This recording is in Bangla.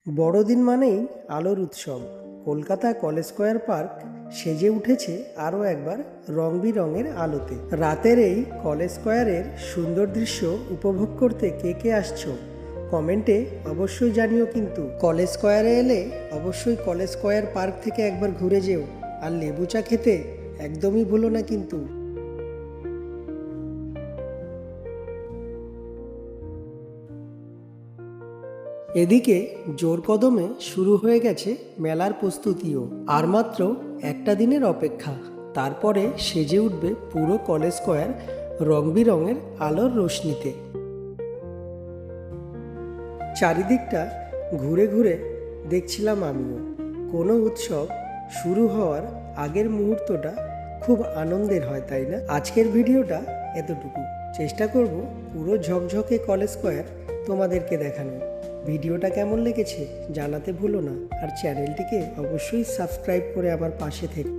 বড়দিন মানেই আলোর উৎসব। কলকাতা কলেজ স্কোয়ার পার্ক সেজে উঠেছে আরও একবার রং বেরঙের আলোতে। রাতের এই কলেজ স্কোয়ারের সুন্দর দৃশ্য উপভোগ করতে কে কে আসছো কমেন্টে অবশ্যই জানিও। কিন্তু কলেজ স্কোয়ারে এলে অবশ্যই কলেজ স্কোয়ার পার্ক থেকে একবার ঘুরে যেও, আর লেবু চা খেতে একদমই ভুলো না কিন্তু। এদিকে জোর কদমে শুরু হয়ে গেছে মেলার প্রস্তুতিও। আর মাত্র একটা দিনের অপেক্ষা, তারপরে সেজে উঠবে পুরো কলেজ স্কোয়ার রং বেরঙের আলোর রোশনিতে। চারিদিকটা ঘুরে ঘুরে দেখছিলাম আমিও। কোনো উৎসব শুরু হওয়ার আগের মুহূর্তটা খুব আনন্দের হয়, তাই না? আজকের ভিডিওটা এতটুকু। চেষ্টা করব পুরো ঝকঝকে কলেজ স্কোয়ার তোমাদেরকে দেখানো। ভিডিওটা কেমন লেগেছে জানাতে ভুলো না, আর চ্যানেলটিকে অবশ্যই সাবস্ক্রাইব করে আমার পাশে থেকো।